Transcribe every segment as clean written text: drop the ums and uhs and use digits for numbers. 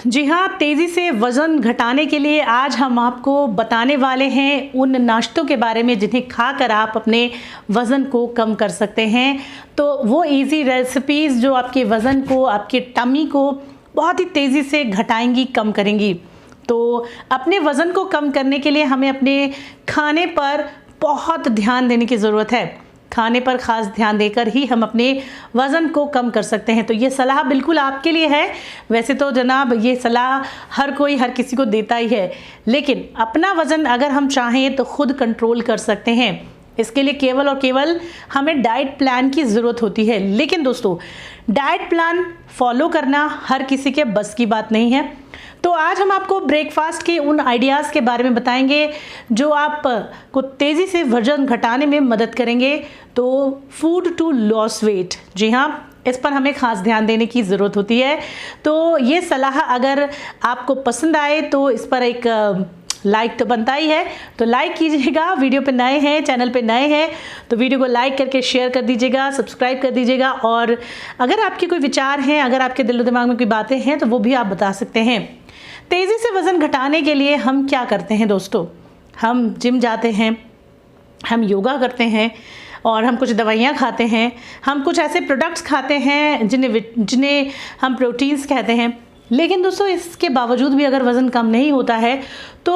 जी हाँ, तेज़ी से वज़न घटाने के लिए आज हम आपको बताने वाले हैं उन नाश्तों के बारे में जिन्हें खाकर आप अपने वज़न को कम कर सकते हैं। तो वो इजी रेसिपीज़ जो आपके वज़न को, आपके टमी को बहुत ही तेज़ी से घटाएंगी, कम करेंगी। तो अपने वज़न को कम करने के लिए हमें अपने खाने पर बहुत ध्यान देने की ज़रूरत है। खाने पर ख़ास ध्यान देकर ही हम अपने वज़न को कम कर सकते हैं। तो ये सलाह बिल्कुल आपके लिए है। वैसे तो जनाब ये सलाह हर कोई हर किसी को देता ही है, लेकिन अपना वज़न अगर हम चाहें तो खुद कंट्रोल कर सकते हैं। इसके लिए केवल और केवल हमें डाइट प्लान की ज़रूरत होती है। लेकिन दोस्तों, डाइट प्लान फॉलो करना हर किसी के बस की बात नहीं है। तो आज हम आपको ब्रेकफास्ट के उन आइडियाज़ के बारे में बताएंगे जो आपको तेज़ी से वजन घटाने में मदद करेंगे। तो फूड टू लॉस वेट, जी हाँ, इस पर हमें ख़ास ध्यान देने की ज़रूरत होती है। तो ये सलाह अगर आपको पसंद आए तो इस पर एक लाइक तो बनता ही है, तो लाइक कीजिएगा। वीडियो पे नए हैं, चैनल पे नए हैं तो वीडियो को लाइक करके शेयर कर दीजिएगा, सब्सक्राइब कर दीजिएगा। और अगर आपके कोई विचार हैं, अगर आपके दिलो दिमाग में कोई बातें हैं तो वो भी आप बता सकते हैं। तेज़ी से वज़न घटाने के लिए हम क्या करते हैं दोस्तों? हम जिम जाते हैं, हम योगा करते हैं और हम कुछ दवाइयाँ खाते हैं, हम कुछ ऐसे प्रोडक्ट्स खाते हैं जिन्हें हम प्रोटीन्स कहते हैं। लेकिन दोस्तों, इसके बावजूद भी अगर वज़न कम नहीं होता है तो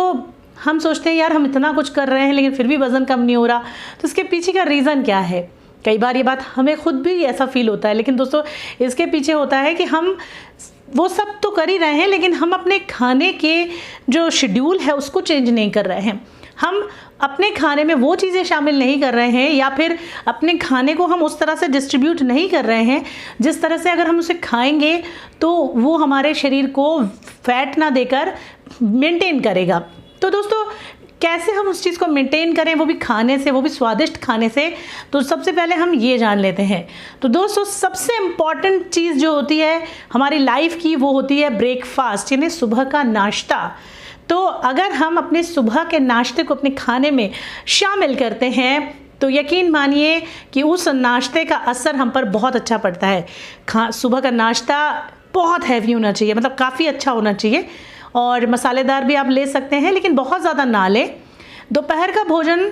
हम सोचते हैं यार हम इतना कुछ कर रहे हैं लेकिन फिर भी वज़न कम नहीं हो रहा। तो इसके पीछे का रीज़न क्या है? कई बार ये बात हमें खुद भी ऐसा फील होता है, लेकिन दोस्तों इसके पीछे होता है कि हम वो सब तो कर ही रहे हैं लेकिन हम अपने खाने के जो शेड्यूल है उसको चेंज नहीं कर रहे हैं। हम अपने खाने में वो चीज़ें शामिल नहीं कर रहे हैं, या फिर अपने खाने को हम उस तरह से डिस्ट्रीब्यूट नहीं कर रहे हैं जिस तरह से अगर हम उसे खाएंगे तो वो हमारे शरीर को फैट ना देकर मेंटेन करेगा। तो दोस्तों, कैसे हम उस चीज़ को मेंटेन करें, वो भी खाने से, वो भी स्वादिष्ट खाने से? तो सबसे पहले हम ये जान लेते हैं। तो दोस्तों, सबसे इम्पॉर्टेंट चीज़ जो होती है हमारी लाइफ की वो होती है ब्रेकफास्ट, यानी सुबह का नाश्ता। तो अगर हम अपने सुबह के नाश्ते को अपने खाने में शामिल करते हैं तो यकीन मानिए कि उस नाश्ते का असर हम पर बहुत अच्छा पड़ता है। सुबह का नाश्ता बहुत हैवी होना चाहिए, मतलब काफ़ी अच्छा होना चाहिए, और मसालेदार भी आप ले सकते हैं लेकिन बहुत ज़्यादा ना लें। दोपहर का भोजन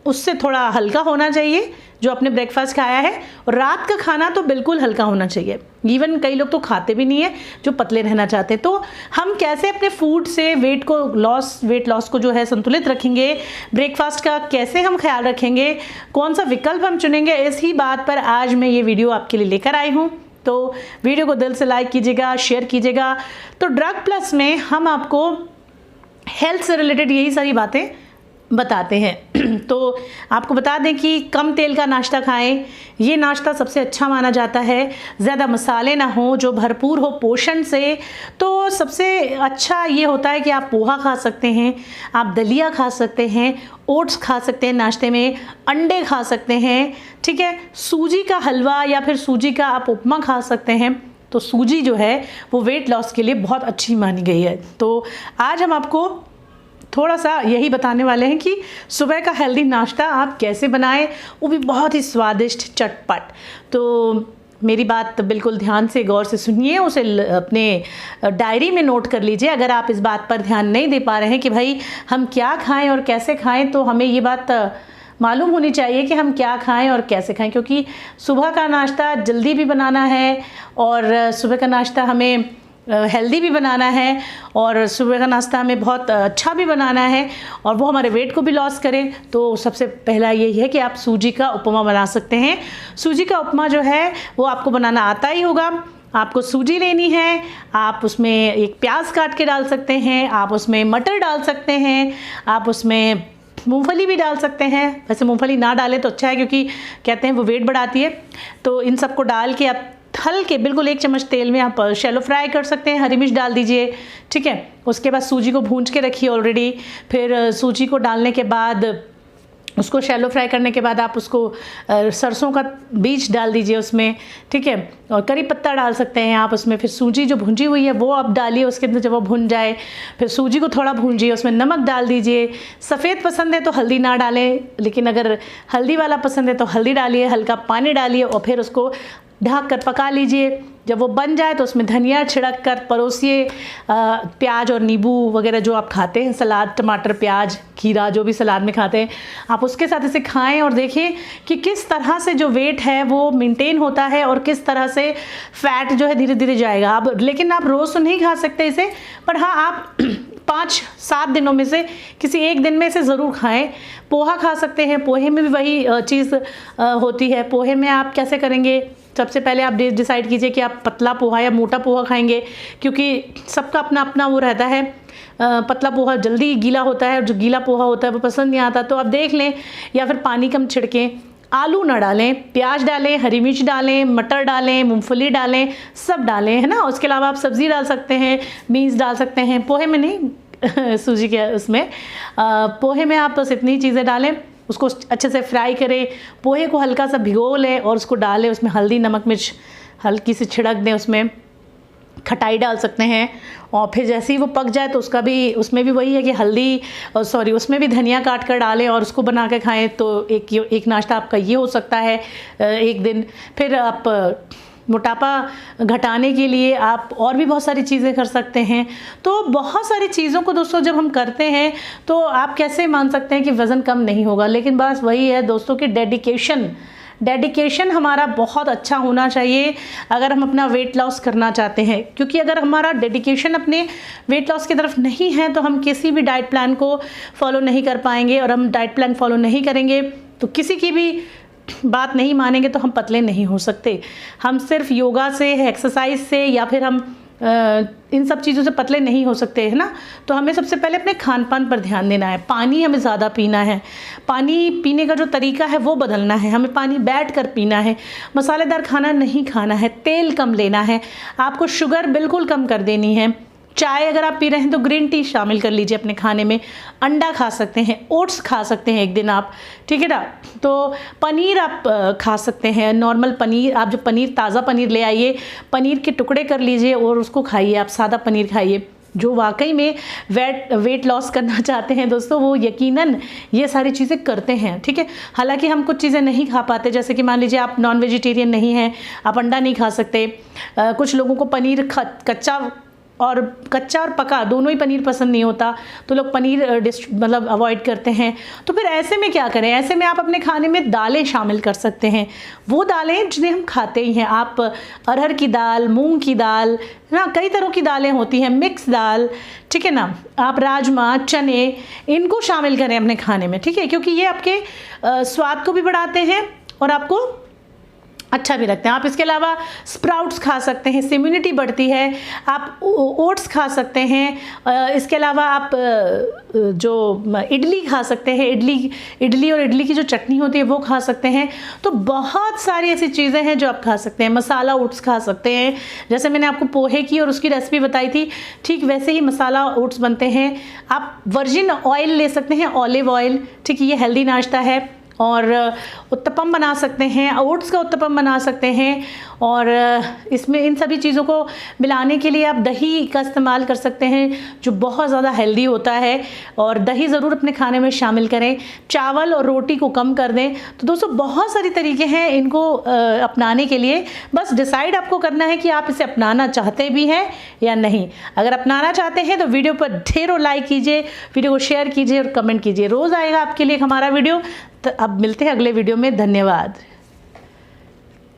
उससे थोड़ा हल्का होना चाहिए जो आपने ब्रेकफास्ट खाया है, और रात का खाना तो बिल्कुल हल्का होना चाहिए। इवन कई लोग तो खाते भी नहीं है जो पतले रहना चाहते हैं। तो हम कैसे अपने फूड से वेट लॉस को जो है संतुलित रखेंगे, ब्रेकफास्ट का कैसे हम ख्याल रखेंगे, कौन सा विकल्प हम चुनेंगे, इसी बात पर आज मैं ये वीडियो आपके लिए लेकर आई हूँ। तो वीडियो को दिल से लाइक कीजिएगा, शेयर कीजिएगा। तो ड्रग प्लस में हम आपको हेल्थ से रिलेटेड यही सारी बातें बताते हैं। तो आपको बता दें कि कम तेल का नाश्ता खाएं, ये नाश्ता सबसे अच्छा माना जाता है। ज़्यादा मसाले ना हो, जो भरपूर हो पोषण से। तो सबसे अच्छा ये होता है कि आप पोहा खा सकते हैं, आप दलिया खा सकते हैं, ओट्स खा सकते हैं नाश्ते में, अंडे खा सकते हैं, ठीक है, सूजी का हलवा या फिर सूजी का आप उपमा खा सकते हैं। तो सूजी जो है वो वेट लॉस के लिए बहुत अच्छी मानी गई है। तो आज हम आपको थोड़ा सा यही बताने वाले हैं कि सुबह का हेल्दी नाश्ता आप कैसे बनाएं, वो भी बहुत ही स्वादिष्ट, चटपट। तो मेरी बात बिल्कुल ध्यान से, गौर से सुनिए, उसे अपने डायरी में नोट कर लीजिए। अगर आप इस बात पर ध्यान नहीं दे पा रहे हैं कि भाई हम क्या खाएं और कैसे खाएं, तो हमें ये बात मालूम होनी चाहिए कि हम क्या खाएं और कैसे खाएं, क्योंकि सुबह का नाश्ता जल्दी भी बनाना है और सुबह का नाश्ता हमें हेल्दी भी बनाना है, और सुबह का नाश्ता हमें बहुत अच्छा भी बनाना है और वो हमारे वेट को भी लॉस करे। तो सबसे पहला यही है कि आप सूजी का उपमा बना सकते हैं। सूजी का उपमा जो है वो आपको बनाना आता ही होगा। आपको सूजी लेनी है, आप उसमें एक प्याज काट के डाल सकते हैं, आप उसमें मटर डाल सकते हैं, आप उसमें मूंगफली भी डाल सकते हैं। वैसे मूंगफली ना डालें तो अच्छा है, क्योंकि कहते हैं वो वेट बढ़ाती है। तो इन सबको डाल के आप हल्के बिल्कुल 1 चम्मच तेल में आप शैलो फ्राई कर सकते हैं। हरी मिर्च डाल दीजिए, ठीक है। उसके बाद सूजी को भूंज के रखिए ऑलरेडी। फिर सूजी को डालने के बाद उसको शैलो फ्राई करने के बाद आप उसको सरसों का बीज डाल दीजिए उसमें, ठीक है, और करी पत्ता डाल सकते हैं आप उसमें। फिर सूजी जो भुंजी हुई है वो आप डालिए उसके अंदर। जब वो भुन जाए फिर सूजी को थोड़ा भूंजिए, उसमें नमक डाल दीजिए। सफ़ेद पसंद है तो हल्दी ना डालें, लेकिन अगर हल्दी वाला पसंद है तो हल्दी डालिए, हल्का पानी डालिए और फिर उसको ढक कर पका लीजिए। जब वो बन जाए तो उसमें धनिया छिड़क कर परोसिए। प्याज और नींबू वगैरह जो आप खाते हैं, सलाद, टमाटर, प्याज, खीरा जो भी सलाद में खाते हैं, आप उसके साथ इसे खाएं और देखें कि किस तरह से जो वेट है वो मेंटेन होता है और किस तरह से फैट जो है धीरे धीरे जाएगा। अब लेकिन आप रोज़ तो नहीं खा सकते इसे, पर हाँ आप 5-7 दिनों में से किसी एक दिन में इसे ज़रूर खाएं। पोहा खा सकते हैं, पोहे में भी वही चीज़ होती है। पोहे में आप कैसे करेंगे, सबसे पहले आप डिसाइड कीजिए कि आप पतला पोहा या मोटा पोहा खाएंगे, क्योंकि सबका अपना अपना वो रहता है। पतला पोहा जल्दी गीला होता है और जो गीला पोहा होता है वो पसंद नहीं आता, तो आप देख लें, या फिर पानी कम छिड़कें। आलू ना डालें, प्याज डालें, हरी मिर्च डालें, मटर डालें, मूंगफली डालें, सब डालें, है ना। उसके अलावा आप सब्ज़ी डाल सकते हैं, बीन्स डाल सकते हैं, पोहे में नहीं सूजी के उसमें। पोहे में आप बस इतनी चीज़ें डालें, उसको अच्छे से फ्राई करें, पोहे को हल्का सा भिगो लें और उसको डालें, उसमें हल्दी, नमक, मिर्च हल्की सी छिड़क दें, उसमें खटाई डाल सकते हैं। और फिर जैसे ही वो पक जाए तो उसमें भी वही है कि उसमें भी धनिया काट कर डालें और उसको बना के खाएं। तो एक नाश्ता आपका ये हो सकता है एक दिन। फिर आप मोटापा घटाने के लिए आप और भी बहुत सारी चीज़ें कर सकते हैं। तो बहुत सारी चीज़ों को दोस्तों जब हम करते हैं तो आप कैसे मान सकते हैं कि वज़न कम नहीं होगा। लेकिन बस वही है दोस्तों कि डेडिकेशन हमारा बहुत अच्छा होना चाहिए अगर हम अपना वेट लॉस करना चाहते हैं। क्योंकि अगर हमारा डेडिकेशन अपने वेट लॉस की तरफ नहीं है तो हम किसी भी डाइट प्लान को फॉलो नहीं कर पाएंगे, और हम डाइट प्लान फॉलो नहीं करेंगे तो किसी की भी बात नहीं मानेंगे तो हम पतले नहीं हो सकते। हम सिर्फ योगा से, एक्सरसाइज से या फिर हम इन सब चीज़ों से पतले नहीं हो सकते, है ना। तो हमें सबसे पहले अपने खान पान पर ध्यान देना है। पानी हमें ज़्यादा पीना है, पानी पीने का जो तरीका है वो बदलना है। हमें पानी बैठ कर पीना है, मसालेदार खाना नहीं खाना है, तेल कम लेना है, आपको शुगर बिल्कुल कम कर देनी है। चाय अगर आप पी रहे हैं तो ग्रीन टी शामिल कर लीजिए अपने खाने में। अंडा खा सकते हैं, ओट्स खा सकते हैं एक दिन आप, ठीक है ना। तो पनीर आप खा सकते हैं, नॉर्मल पनीर। आप जो ताज़ा पनीर ले आइए, पनीर के टुकड़े कर लीजिए और उसको खाइए। आप सादा पनीर खाइए। जो वाकई में वेट लॉस करना चाहते हैं दोस्तों वो यकीनन ये सारी चीज़ें करते हैं, ठीक है। हालांकि हम कुछ चीज़ें नहीं खा पाते, जैसे कि मान लीजिए आप नॉन वेजिटेरियन नहीं हैं, आप अंडा नहीं खा सकते। कुछ लोगों को पनीर कच्चा और पका दोनों ही पनीर पसंद नहीं होता, तो लोग पनीर मतलब अवॉइड करते हैं। तो फिर ऐसे में क्या करें, ऐसे में आप अपने खाने में दालें शामिल कर सकते हैं, वो दालें जिन्हें हम खाते ही हैं। आप अरहर की दाल, मूंग की दाल, ना कई तरह की दालें होती हैं, मिक्स दाल, ठीक है ना। आप राजमा, चने, इनको शामिल करें अपने खाने में, ठीक है, क्योंकि ये आपके स्वाद को भी बढ़ाते हैं और आपको अच्छा भी लगता है। आप इसके अलावा स्प्राउट्स खा सकते हैं, इम्यूनिटी बढ़ती है। आप ओट्स खा सकते हैं। इसके अलावा आप जो इडली खा सकते हैं, इडली और इडली की जो चटनी होती है वो खा सकते हैं। तो बहुत सारी ऐसी चीज़ें हैं जो आप खा सकते हैं। मसाला ओट्स खा सकते हैं, जैसे मैंने आपको पोहे की और उसकी रेसिपी बताई थी, ठीक वैसे ही मसाला ओट्स बनते हैं। आप वर्जिन ऑयल ले सकते हैं, ऑलिव ऑयल, ठीक, ये हेल्दी नाश्ता है। और उत्तपम बना सकते हैं, ओट्स का उत्तपम बना सकते हैं। और इसमें इन सभी चीज़ों को मिलाने के लिए आप दही का इस्तेमाल कर सकते हैं, जो बहुत ज़्यादा हेल्दी होता है। और दही ज़रूर अपने खाने में शामिल करें। चावल और रोटी को कम कर दें। तो दोस्तों बहुत सारी तरीके हैं इनको अपनाने के लिए। बस डिसाइड आपको करना है कि आप इसे अपनाना चाहते भी हैं या नहीं। अगर अपनाना चाहते हैं तो वीडियो पर ढेरों लाइक कीजिए, वीडियो को शेयर कीजिए और कमेंट कीजिए। रोज़ आएगा आपके लिए हमारा वीडियो। तो अब मिलते हैं अगले वीडियो में। धन्यवाद।